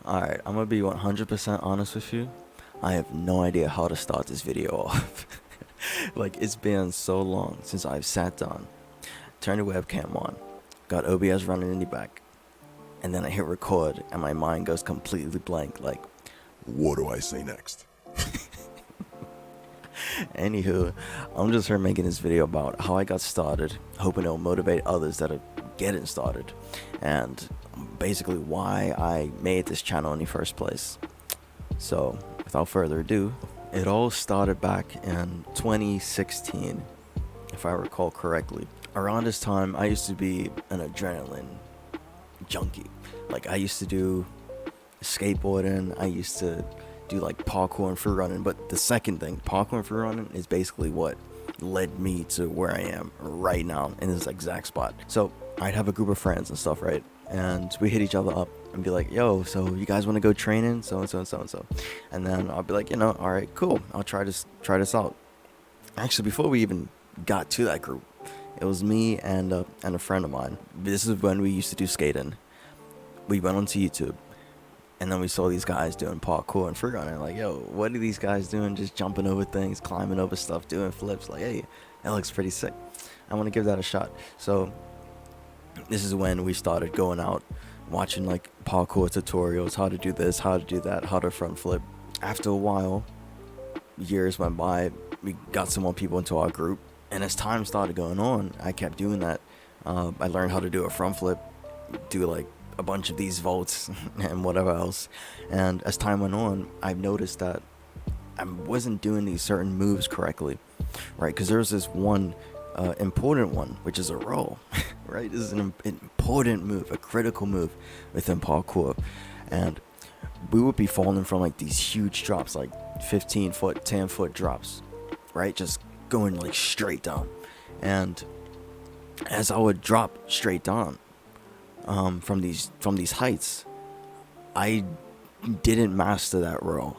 Alright, I'm gonna be 100% honest with you. I have no idea how to start this video off. Like, it's been so long since I've sat down, turned the webcam on, got OBS running in the back, and then I hit record and my mind goes completely blank. Like, what do I say next? anywho, I'm just here making this video about how I got started, hoping it'll motivate others that are getting started, and basically why I made this channel in the first place. So, without further ado, it all started back in 2016, if I recall correctly. Around this time, I used to be an adrenaline junkie. Like, I used to do skateboarding, I used to do like parkour and free running, but the second thing, parkour and free running, is basically what led me to where I am right now in this exact spot. So I'd have a group of friends and stuff, right? And we hit each other up and be like, yo, so you guys want to go training? So and so and so and so. And then I'll be like, all right, cool, I'll try this out. Actually, before we even got to that group, it was me and a friend of mine. This is when we used to do skating. We went onto YouTube, and then we saw these guys doing parkour and free running. Like, yo, what are these guys doing? Just jumping over things, climbing over stuff, doing flips. Like, hey, that looks pretty sick. I want to give that a shot. So this is when we started going out, watching like parkour tutorials, how to do this, how to do that, how to front flip. After a while, years went by, we got some more people into our group, and as time started going on, I kept doing that. I learned how to do a front flip, do like a bunch of these vaults and whatever else. And as time went on, I've noticed that I wasn't doing these certain moves correctly, right? Because there's this one important one, which is a roll, right? This is an important move, a critical move within parkour. And we would be falling from like these huge drops, like 15-foot, 10-foot drops, right? Just going like straight down. And as I would drop straight down from these heights, I didn't master that roll.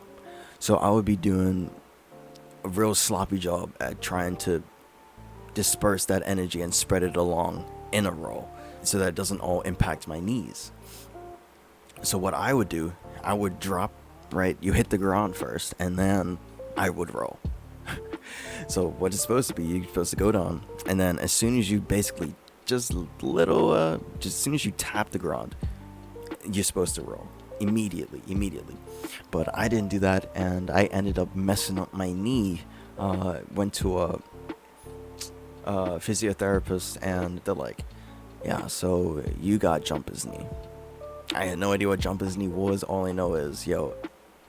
So I would be doing a real sloppy job at trying to disperse that energy and spread it along in a roll so that it doesn't all impact my knees. So what I would do, I would drop, right? You hit the ground first, and then I would roll. So what it's supposed to be, you're supposed to go down, and then as soon as you basically just as soon as you tap the ground, you're supposed to roll immediately. But I didn't do that, and I ended up messing up my knee. Went to a physiotherapist, and they're like, yeah, so you got jumper's knee. I had no idea what jumper's knee was. All I know is, yo,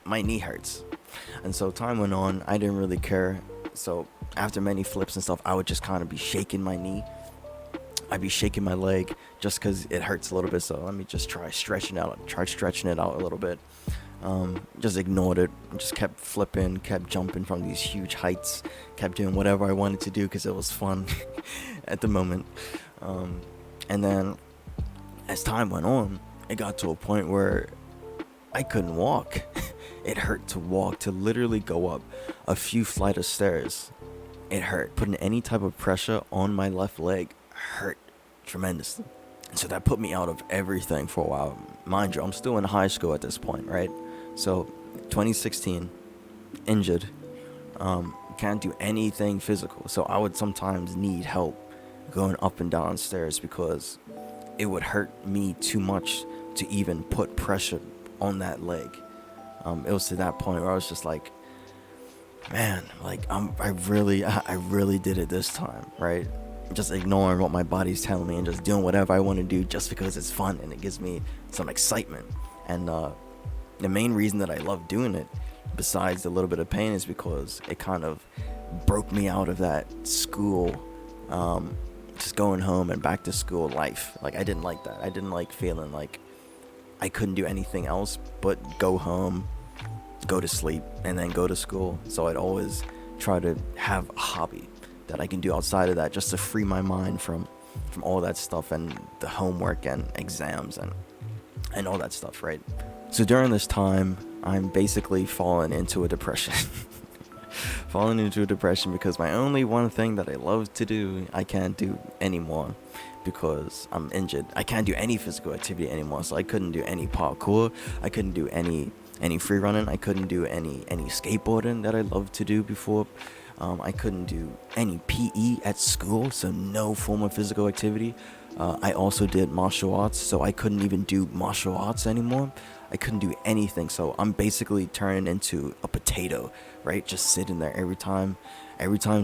my knee hurts. And so time went on, I didn't really care. So after many flips and stuff, I would just kind of be shaking my knee. I'd be shaking my leg just because it hurts a little bit. So let me just try stretching it out a little bit. Just ignored it. Just kept flipping, kept jumping from these huge heights, kept doing whatever I wanted to do because it was fun at the moment. And then as time went on, it got to a point where I couldn't walk. It hurt to walk, to literally go up a few flights of stairs. It hurt. Putting any type of pressure on my left leg hurt tremendously. So that put me out of everything for a while. Mind you, I'm still in high school at this point, right? So 2016, injured, can't do anything physical. So I would sometimes need help going up and down stairs because it would hurt me too much to even put pressure on that leg. It was to that point where I was just like, man, like I really did it this time, right? Just ignoring what my body's telling me and just doing whatever I want to do just because it's fun and it gives me some excitement. And the main reason that I love doing it, besides a little bit of pain, is because it kind of broke me out of that school, just going home and back to school life. Like, I didn't like that. I didn't like feeling like I couldn't do anything else but go home, go to sleep, and then go to school. So I'd always try to have a hobby that I can do outside of that, just to free my mind from all that stuff and the homework and exams and all that stuff, right? So during this time, I'm basically falling into a depression. Falling into a depression because my only one thing that I love to do, I can't do anymore because I'm injured. I can't do any physical activity anymore, so I couldn't do any parkour. I couldn't do any free running. I couldn't do any skateboarding that I loved to do before. I couldn't do any PE at school, so no form of physical activity. I also did martial arts, so I couldn't even do martial arts anymore. I couldn't do anything, so I'm basically turning into a potato, right? Just sitting there every time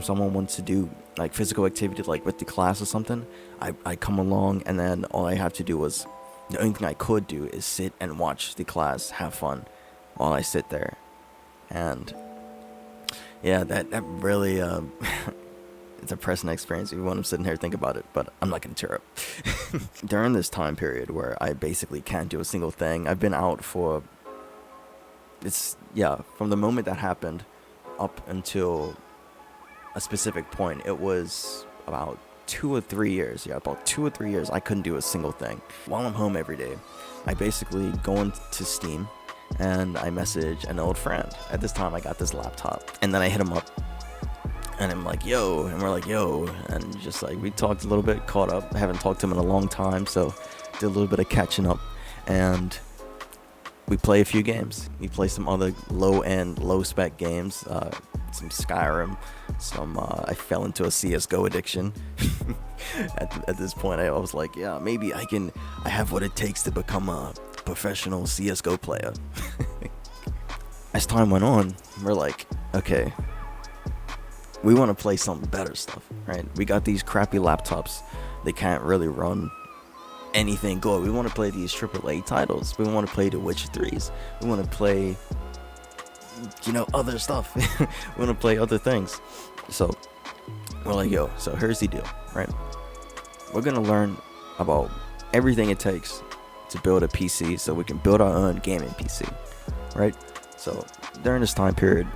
someone wants to do like physical activity, like with the class or something, I come along, and then all I have to do was, the only thing I could do is sit and watch the class, have fun while I sit there. And yeah, that really it's a depressing experience if you want to sit in here and think about it, but I'm not going to tear up. During this time period where I basically can't do a single thing, I've been out for, from the moment that happened up until a specific point, it was about 2 or 3 years. About 2 or 3 years, I couldn't do a single thing. While I'm home every day, I basically go into Steam and I message an old friend. At this time, I got this laptop, and then I hit him up, and I'm like, yo, and we're like, yo, and just like, we talked a little bit, caught up. I haven't talked to him in a long time, so did a little bit of catching up, and we play a few games. We play some other low-end, low-spec games, some Skyrim, I fell into a CSGO addiction. At this point, I was like, yeah, maybe I have what it takes to become a professional CSGO player. As time went on, we're like, okay, we want to play some better stuff, right? We got these crappy laptops. They can't really run anything good. We want to play these AAA titles. We want to play the Witcher 3s. We want to play, other stuff. We want to play other things. So we're like, yo, so here's the deal, right? We're going to learn about everything it takes to build a PC so we can build our own gaming PC, right? So during this time period,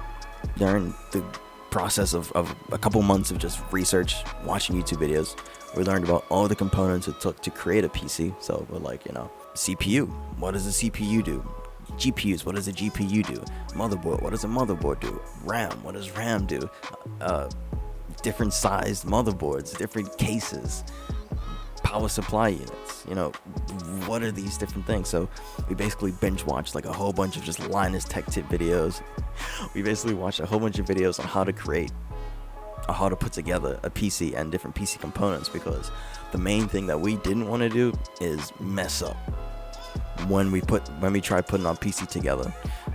during the process of a couple months of just research, watching YouTube videos, we learned about all the components it took to create a PC. So we're like, CPU, what does a CPU do? GPUs, what does a GPU do? Motherboard, what does a motherboard do? RAM, what does RAM do? Different sized motherboards, different cases, power supply units, what are these different things? So we basically binge watched like a whole bunch of just Linus Tech Tip videos. We basically watched a whole bunch of videos on how to create or how to put together a PC and different PC components, because the main thing that we didn't want to do is mess up when we try putting our PC together,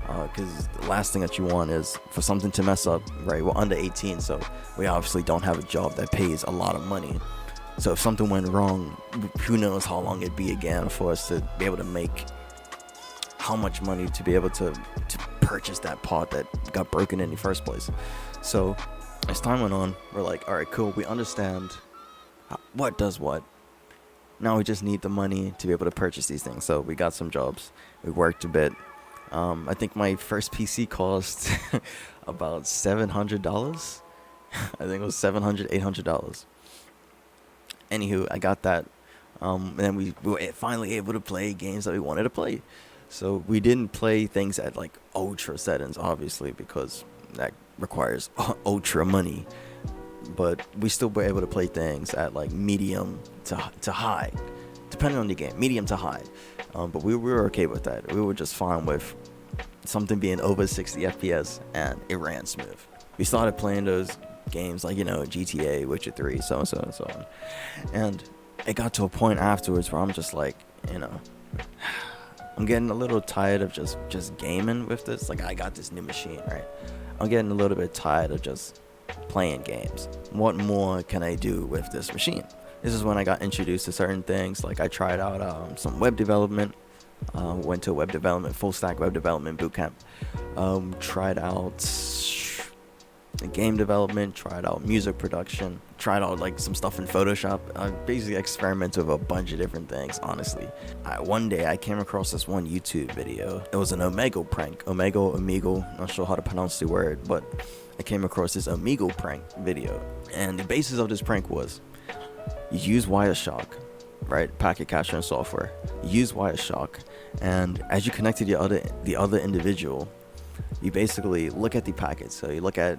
because the last thing that you want is for something to mess up, right? We're under 18, so we obviously don't have a job that pays a lot of money. So if something went wrong, who knows how long it'd be again for us to be able to make how much money to be able to purchase that part that got broken in the first place. So as time went on, we're like, all right, cool, we understand what does what. Now we just need the money to be able to purchase these things. So we got some jobs. We worked a bit. I think my first PC cost about $700. I think it was $700, $800. Anywho, I got that. And then we were finally able to play games that we wanted to play. So we didn't play things at like ultra settings, obviously, because that requires ultra money. But we still were able to play things at like medium to high, depending on the game, medium to high. But we were okay with that. We were just fine with something being over 60 FPS, and it ran smooth. We started playing those games like, GTA, Witcher 3, so and so and so on. And it got to a point afterwards where I'm just like, I'm getting a little tired of just gaming with this. Like, I got this new machine, right? I'm getting a little bit tired of just playing games. What more can I do with this machine? This is when I got introduced to certain things. Like, I tried out some web development. Went to a full stack web development bootcamp. Tried out game development, tried out music production, tried out like some stuff in Photoshop. I basically experimented with a bunch of different things, honestly. One day I came across this one YouTube video. It was an Omegle prank. Omegle, not sure how to pronounce the word, but I came across this Omegle prank video. And the basis of this prank was, you use Wireshark, right? Packet capturing software. You use Wireshark, and as you connect to the other individual, you basically look at the packets. So you look at,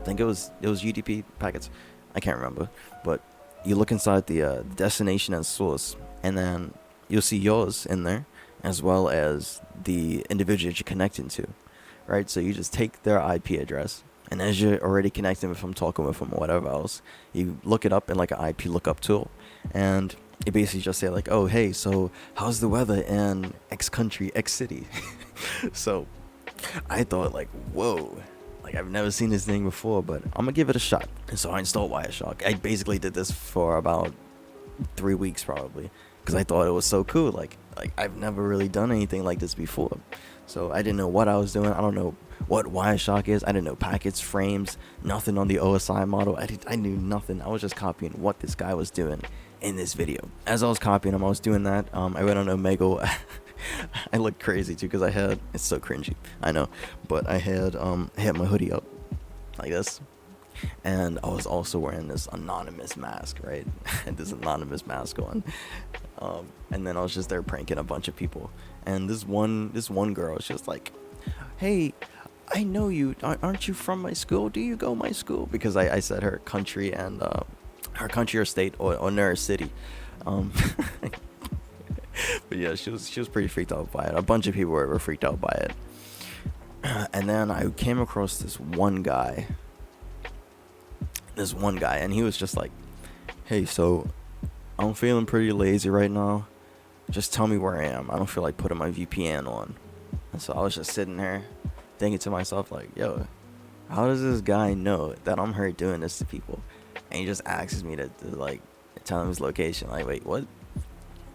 I think it was UDP packets, I can't remember, but you look inside the destination and source, and then you'll see yours in there, as well as the individual that you're connecting to, right? So you just take their IP address, and as you're already connecting with them, talking with them, or whatever else, you look it up in like an IP lookup tool, and you basically just say like, oh, hey, so how's the weather in X country, X city? So I thought like, whoa, like I've never seen this thing before, but I'm gonna give it a shot. And so I installed Wireshark. I basically did this for about 3 weeks probably, because I thought it was so cool. Like I've never really done anything like this before. So I didn't know what I was doing. I don't know what Wireshark is. I didn't know packets, frames, nothing on the OSI model. I knew nothing. I was just copying what this guy was doing in this video. As I was copying him, I was doing that. I went on Omegle. I looked crazy too, because it's so cringy, I know, but I had my hoodie up like this, and I was also wearing this anonymous mask, right? And this anonymous mask on, and then I was just there pranking a bunch of people. And this one girl, she was like, hey, I know you, aren't you from my school? Do you go my school? Because I said her country and her country or state or near city. But yeah, she was pretty freaked out by it. A bunch of people were freaked out by it. And then I came across this one guy, and he was just like, hey, so I'm feeling pretty lazy right now. Just tell me where I am. I don't feel like putting my VPN on. And so I was just sitting there thinking to myself like, yo, how does this guy know that I'm here doing this to people? And he just asks me to like tell him his location. Like, wait, what?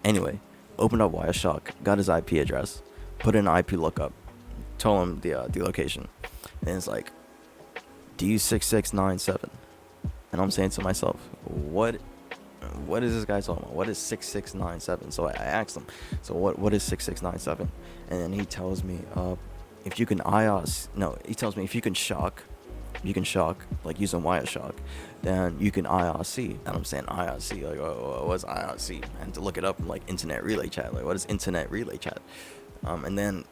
Anyway, opened up Wireshark, got his IP address, put in IP lookup, told him the location, and it's like D6697, and I'm saying to myself, what is this guy talking about? What is 6697? So I asked him, so what is 6697? And then he tells me, if you can he tells me if you can shock, like using Wireshark, then you can IRC. And I'm saying IRC, like, oh, what's IRC? And to look it up in like internet relay chat, like what is internet relay chat? And then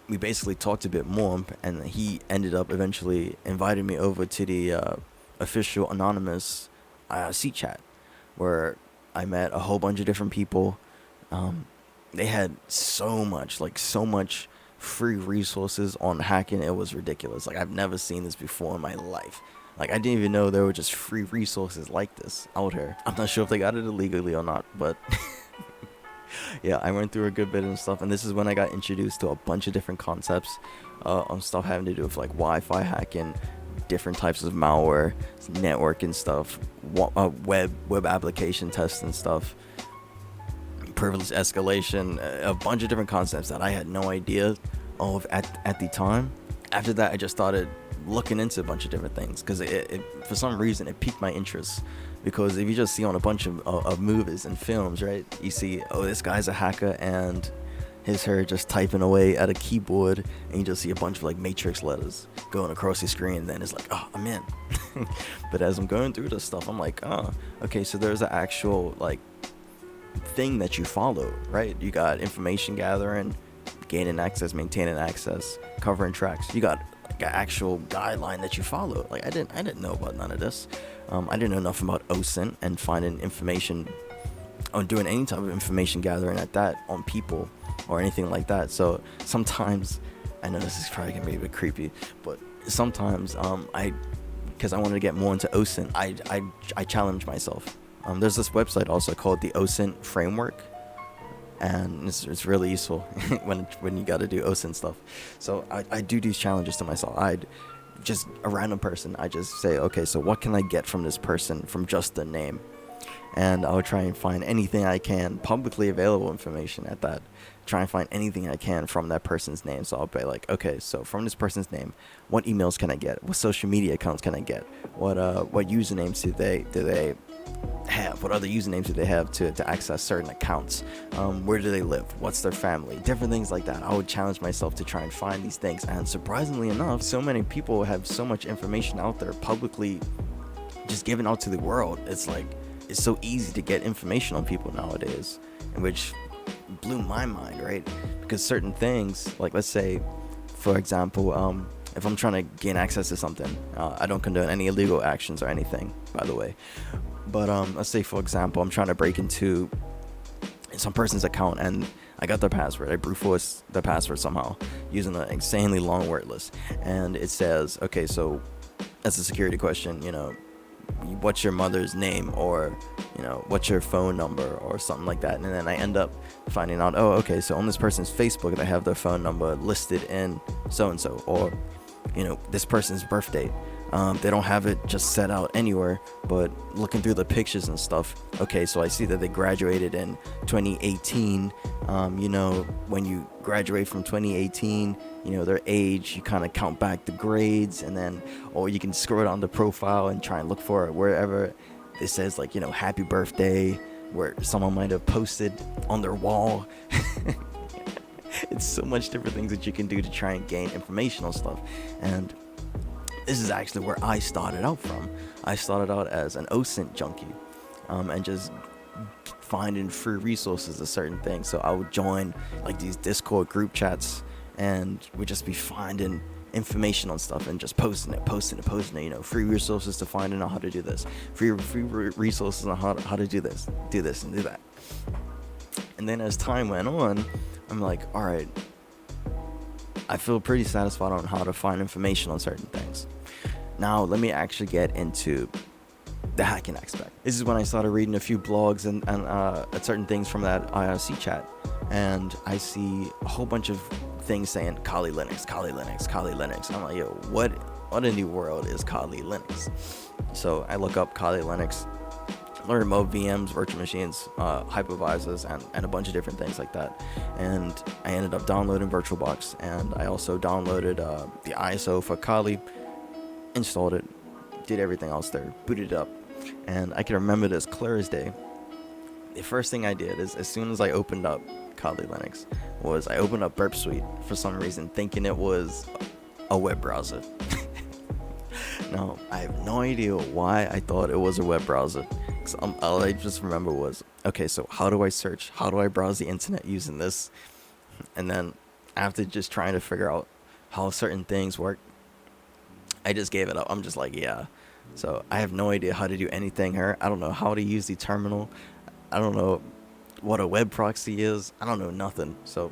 we basically talked a bit more, and he ended up eventually inviting me over to the official anonymous IRC chat, where I met a whole bunch of different people. They had so much free resources on hacking. It was ridiculous. Like I've never seen this before in my life. Like I didn't even know there were just free resources like this out here. I'm not sure if they got it illegally or not, but yeah, I went through a good bit of stuff, and this is when I got introduced to a bunch of different concepts on stuff having to do with like Wi-Fi hacking, different types of malware, networking stuff, web application testing stuff, privilege escalation, a bunch of different concepts that I had no idea of at the time. After that, I just started looking into a bunch of different things, because it for some reason it piqued my interest. Because if you just see on a bunch of movies and films, right, you see, oh, this guy's a hacker and her just typing away at a keyboard, and you just see a bunch of like matrix letters going across the screen, and then it's like, oh, I'm in. But as I'm going through this stuff, I'm like, oh, okay, so there's an actual like thing that you follow, right? You got information gathering, gaining access, maintaining access, covering tracks. You got like an actual guideline that you follow. Like I didn't know about none of this. I didn't know enough about OSINT and finding information or doing any type of information gathering at that on people or anything like that. So sometimes, I know this is probably gonna be a bit creepy, but sometimes because I wanted to get more into OSINT, I challenge myself. There's this website also called the OSINT framework, and it's really useful when you got to do OSINT stuff. So I do these challenges to myself. Just a random person, I just say, okay, so what can I get from this person from just the name? And I'll try and find anything I can, publicly available information at that. Try and find anything I can from that person's name. So I'll be like, okay, so from this person's name, what emails can I get? What social media accounts can I get? What usernames do they have? What other usernames do they have to access certain accounts? Where do they live? What's their family? Different things like that. I would challenge myself to try and find these things. And surprisingly enough, so many people have so much information out there publicly just given out to the world. It's like, it's so easy to get information on people nowadays, which blew my mind, right? Because certain things, like let's say, for example, if I'm trying to gain access to something, I don't condone any illegal actions or anything, by the way. But let's say, for example, I'm trying to break into some person's account and I got their password. I brute force the password somehow using an insanely long word list. And it says, okay, so that's a security question, what's your mother's name, or what's your phone number, or something like that. And then I end up finding out, oh, okay, so on this person's Facebook they have their phone number listed in so and so, or this person's birthday. They don't have it just set out anywhere, but looking through the pictures and stuff, okay, so I see that they graduated in 2018. When you graduate from 2018, their age, you kind of count back the grades, and then, or you can scroll down the profile and try and look for it wherever it says, like, happy birthday, where someone might have posted on their wall. It's so much different things that you can do to try and gain information on stuff. And this is actually where I started out from. I started out as an OSINT junkie, and just finding free resources of certain things. So I would join like these Discord group chats and would just be finding information on stuff and just posting it, free resources to finding out how to do this, free resources on how to do this and do that. And then as time went on, I'm like, all right, I feel pretty satisfied on how to find information on certain things. Now let me actually get into the hacking aspect. This is when I started reading a few blogs and certain things from that IRC chat, and I see a whole bunch of things saying Kali Linux. And I'm like, yo, what in the world is Kali Linux? So I look up Kali Linux, learn about VMs, virtual machines, hypervisors, and a bunch of different things like that. And I ended up downloading VirtualBox, and I also downloaded the ISO for Kali, installed it, did everything else there, booted it up. And I can remember this clear as day. The first thing I did is, as soon as I opened up Kali Linux, was I opened up Burp Suite for some reason, thinking it was a web browser. Now, I have no idea why I thought it was a web browser. All I just remember was, okay, so how do I search? How do I browse the internet using this? And then after just trying to figure out how certain things work, I just gave it up. I'm just like, yeah. So I have no idea how to do anything here. I don't know how to use the terminal. I don't know what a web proxy is. I don't know nothing. So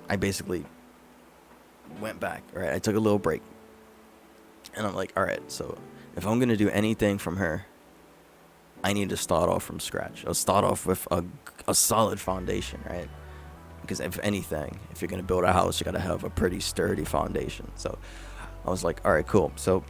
I basically went back, right? I took a little break. And I'm like, all right, so if I'm going to do anything from here, I need to start off from scratch. I'll start off with a solid foundation, right? Because if anything, if you're going to build a house, you got to have a pretty sturdy foundation. So I was like, all right, cool. So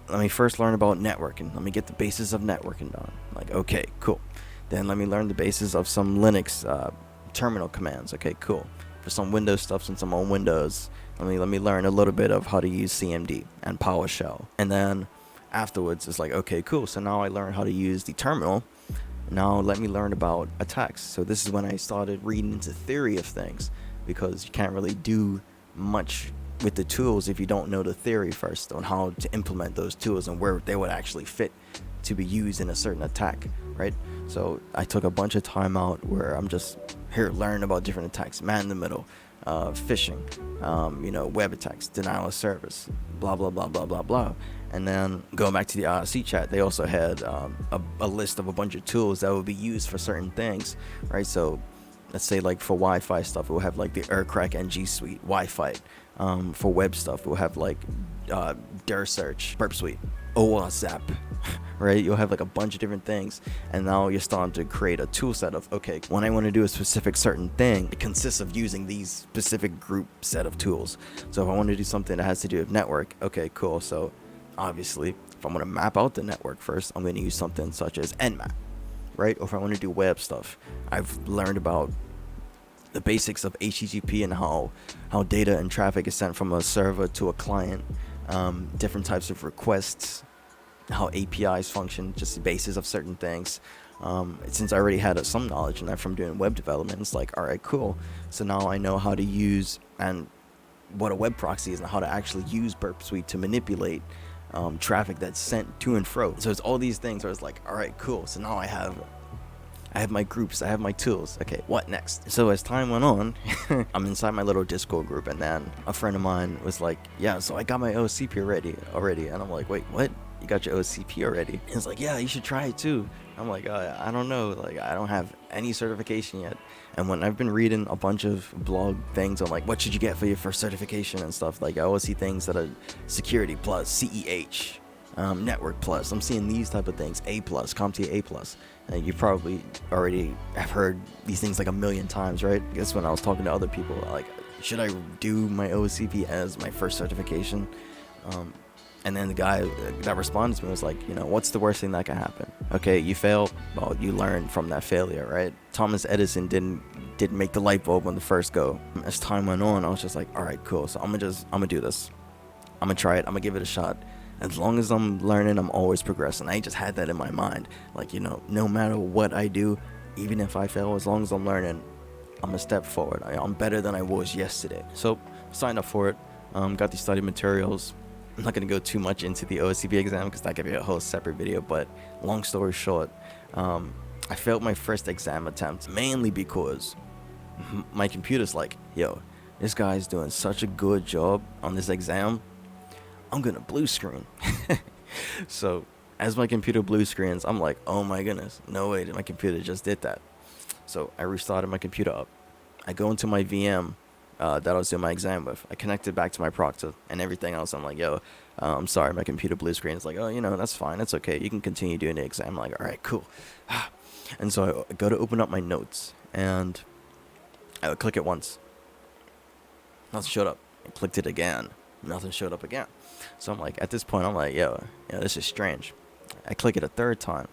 let me first learn about networking. Let me get the basis of networking done. Like, okay, cool. Then let me learn the basis of some Linux terminal commands. Okay, cool. For some Windows stuff and some on Windows, let me learn a little bit of how to use CMD and PowerShell. And then afterwards, it's like, okay, cool. So now I learned how to use the terminal. Now let me learn about attacks. So this is when I started reading into theory of things, because you can't really do much with the tools if you don't know the theory first on how to implement those tools and where they would actually fit to be used in a certain attack, right? So I took a bunch of time out where I'm just here learning about different attacks, man in the middle, phishing, web attacks, denial of service, blah, blah, blah, blah, blah, blah. And then going back to the IRC chat, they also had a list of a bunch of tools that would be used for certain things, right? So let's say like for Wi-Fi stuff, it will have like the Aircrack NG suite, Wi-Fi. For web stuff, it will have like dir search, Burp Suite, OWASP, right? You'll have like a bunch of different things, and now you're starting to create a tool set of, okay, when I want to do a specific certain thing, it consists of using these specific group set of tools. So if I want to do something that has to do with network, okay, cool. So obviously, if I'm going to map out the network first, I'm going to use something such as Nmap, right? Or if I want to do web stuff, I've learned about the basics of HTTP and how data and traffic is sent from a server to a client, different types of requests, how APIs function, just the basis of certain things. Since I already had some knowledge in that from doing web development, it's like, all right, cool. So now I know how to use and what a web proxy is and how to actually use Burp Suite to manipulate traffic that's sent to and fro. So it's all these things where it's like, all right, cool. So now I have my groups, I have my tools. Okay, what next? So as time went on, I'm inside my little Discord group, and then a friend of mine was like, yeah, so I got my OCP already. And I'm like, wait, what? you got your OCP already. And it's like, yeah, you should try it too. I'm like, I don't know, like I don't have any certification yet. And when I've been reading a bunch of blog things on like what should you get for your first certification and stuff, like I always see things that are security plus, CEH, network plus. I'm seeing these type of things, A plus, CompTIA A plus. And you probably already have heard these things like a million times, right? I guess when I was talking to other people, like, should I do my OCP as my first certification? And then the guy that responded to me was like, what's the worst thing that can happen? Okay, you fail. Well, you learn from that failure, right? Thomas Edison didn't make the light bulb on the first go. As time went on, I was just like, all right, cool. So I'm gonna do this. I'm gonna try it. I'm gonna give it a shot. As long as I'm learning, I'm always progressing. I just had that in my mind. Like, no matter what I do, even if I fail, as long as I'm learning, I'm a step forward. I'm better than I was yesterday. So signed up for it. Got these study materials. I'm not going to go too much into the OSCP exam because that could be a whole separate video, but long story short, I failed my first exam attempt mainly because my computer's like, yo, this guy's doing such a good job on this exam, I'm going to blue screen. So as my computer blue screens, I'm like, oh my goodness, no way my computer just did that. So I restarted my computer up. I go into my VM that I was doing my exam with. I connected back to my proctor and everything else. I'm like, yo, I'm sorry, my computer blue screen. It's like, oh, that's fine. That's okay. You can continue doing the exam. I'm like, all right, cool. And so I go to open up my notes and I would click it once. Nothing showed up. I clicked it again. Nothing showed up again. So I'm like, at this point, I'm like, yo, this is strange. I click it a third time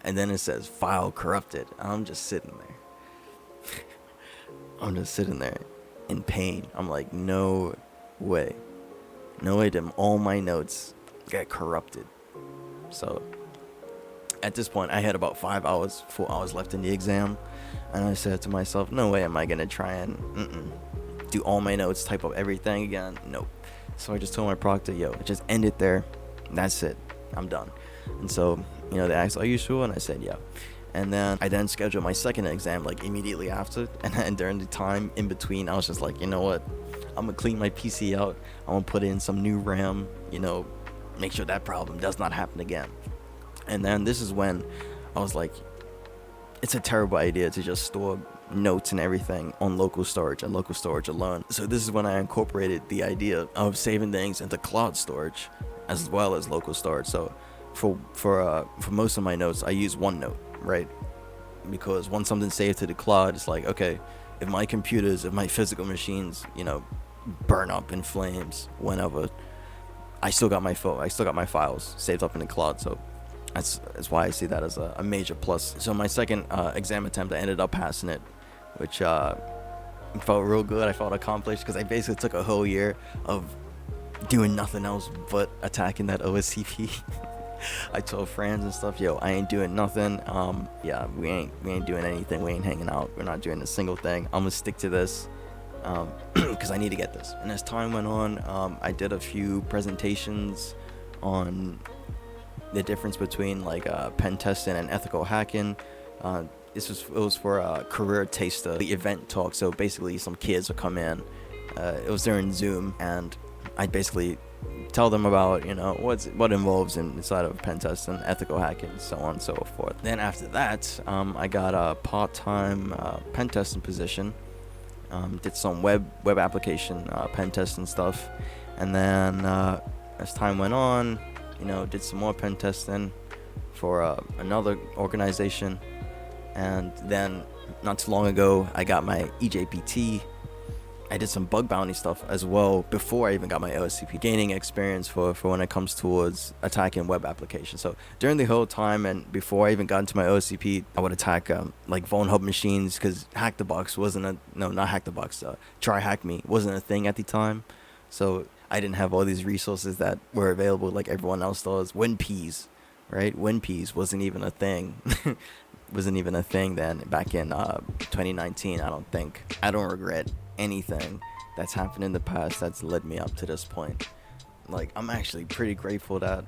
and then it says file corrupted. I'm just sitting there. I'm just sitting there in pain. I'm like, no way did all my notes get corrupted. So at this point I had about 4 hours left in the exam, and I said to myself, no way am I gonna try and do all my notes, type up everything again. Nope. So I just told my proctor, yo, just end it there. That's it, I'm done. And so they asked, are you sure? And I said, yeah. And then I scheduled my second exam like immediately after. And then during the time in between, I was just like, you know what? I'm going to clean my PC out. I'm going to put in some new RAM, make sure that problem does not happen again. And then this is when I was like, it's a terrible idea to just store notes and everything on local storage and local storage alone. So this is when I incorporated the idea of saving things into cloud storage as well as local storage. So for most of my notes, I use OneNote, right? Because once something's saved to the cloud, it's like, okay, if my physical machines, burn up in flames whenever, I still got my files saved up in the cloud. So that's why I see that as a major plus. So my second exam attempt, I ended up passing it, which felt real good. I felt accomplished because I basically took a whole year of doing nothing else but attacking that OSCP. I told friends and stuff, yo, I ain't doing nothing. Yeah, we ain't doing anything. We ain't hanging out. We're not doing a single thing. I'm gonna stick to this because I need to get this. And as time went on, I did a few presentations on the difference between like pen testing and ethical hacking. It was for a career taster event talk. So basically, some kids would come in. It was during Zoom, and I'd basically tell them about what involves inside of pen testing, ethical hacking, so on and so forth. Then after that, I got a part-time pen testing position. Did some web application pen testing stuff, and then as time went on, did some more pen testing for another organization. And then not too long ago, I got my EJPT. I did some bug bounty stuff as well before I even got my OSCP, gaining experience for when it comes towards attacking web applications. So during the whole time and before I even got into my OSCP, I would attack like phone hub machines, because Hack the Box wasn't not Hack the Box, Try Hack Me wasn't a thing at the time. So I didn't have all these resources that were available like everyone else does. WinPeas, right? WinPeas wasn't even a thing. Wasn't even a thing then back in 2019. I don't regret anything that's happened in the past that's led me up to this point. Like, I'm actually pretty grateful that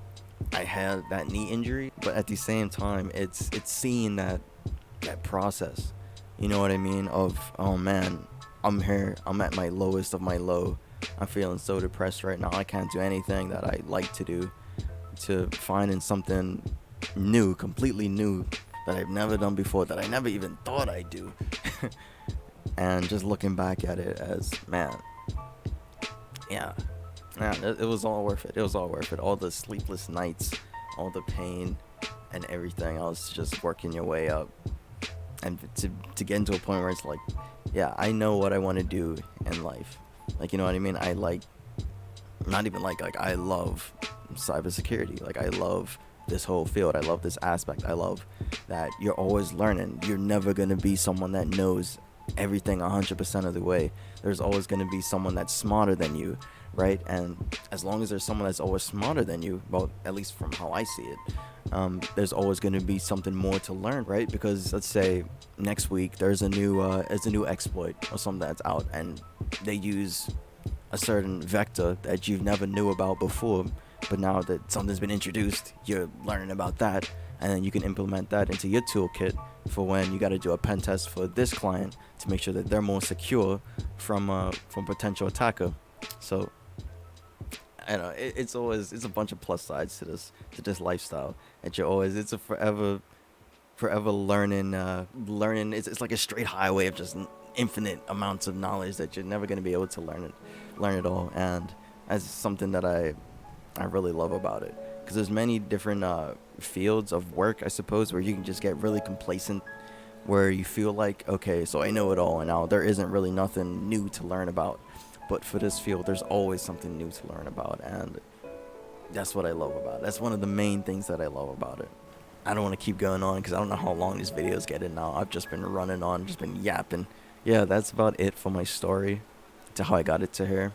I had that knee injury, but at the same time, it's seeing that process, you know what I mean, of, oh man, I'm here, I'm at my lowest of my low, I'm feeling so depressed right now, I can't do anything that I like to do, to finding something new, completely new, that I've never done before, that I never even thought I'd do. And just looking back at it as, man, it was all worth it. It was all worth it. All the sleepless nights, all the pain and everything. I was just working your way up. And to get into a point where it's like, yeah, I know what I want to do in life. Like, you know what I mean? I like, not even like I love cybersecurity. Like, I love this whole field. I love this aspect. I love that you're always learning. You're never going to be someone that knows everything 100% of the way. There's always going to be someone that's smarter than you, right? And as long as there's someone that's always smarter than you, well, at least from how I see it, there's always going to be something more to learn, right? Because let's say next week there's a new exploit or something that's out, and they use a certain vector that you've never knew about before, but now that something's been introduced, you're learning about that, and then you can implement that into your toolkit for when you got to do a pen test for this client to make sure that they're more secure from potential attacker. So I know it's a bunch of plus sides to this lifestyle. It's a forever learning. It's like a straight highway of just infinite amounts of knowledge that you're never going to be able to learn it all. And that's something that I really love about it, because there's many different fields of work, I suppose, where you can just get really complacent, where you feel like, okay, so I know it all, and now there isn't really nothing new to learn about. But for this field, there's always something new to learn about, and that's what I love about it. That's one of the main things that I love about it. I don't want to keep going on because I don't know how long these videos get in now. I've just been running on, just been yapping. Yeah, that's about it for my story to how I got it to here.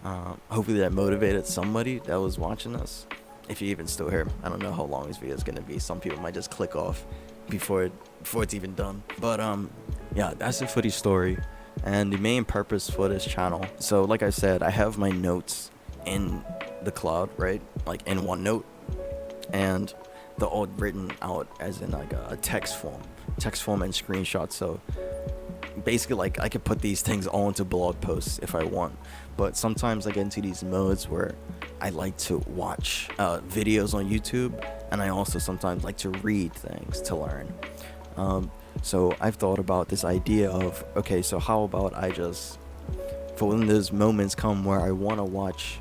Hopefully that motivated somebody that was watching this. If you're even still here, I don't know how long this video is gonna be. Some people might just click off before it's even done. But yeah, that's it for the story and the main purpose for this channel. So like I said, I have my notes in the cloud, right? Like in OneNote, and they're all written out as in like a text form and screenshots. So basically, like, I could put these things all into blog posts if I want, but sometimes I get into these modes where I like to watch videos on YouTube, and I also sometimes like to read things to learn. So I've thought about this idea of, okay, so how about I just, for when those moments come where I want to watch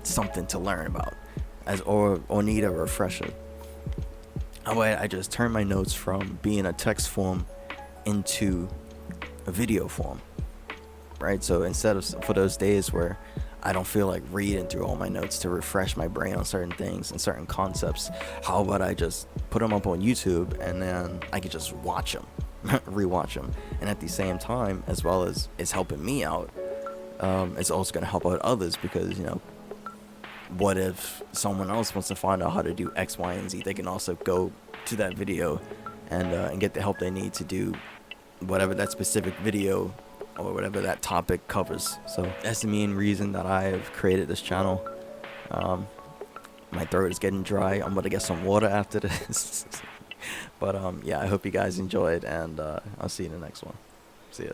something to learn about, or need a refresher, how about I just turn my notes from being a text form into a video form, right? So instead of, for those days where I don't feel like reading through all my notes to refresh my brain on certain things and certain concepts, how about I just put them up on YouTube, and then I could just watch them, rewatch them, and at the same time, as well as it's helping me out, it's also going to help out others, because, you know, what if someone else wants to find out how to do X, Y, and Z? They can also go to that video and get the help they need to do whatever that specific video or whatever that topic covers. So that's the main reason that I've created this channel. My throat is getting dry. I'm gonna get some water after this. But yeah, I hope you guys enjoyed, and I'll see you in the next one. See ya.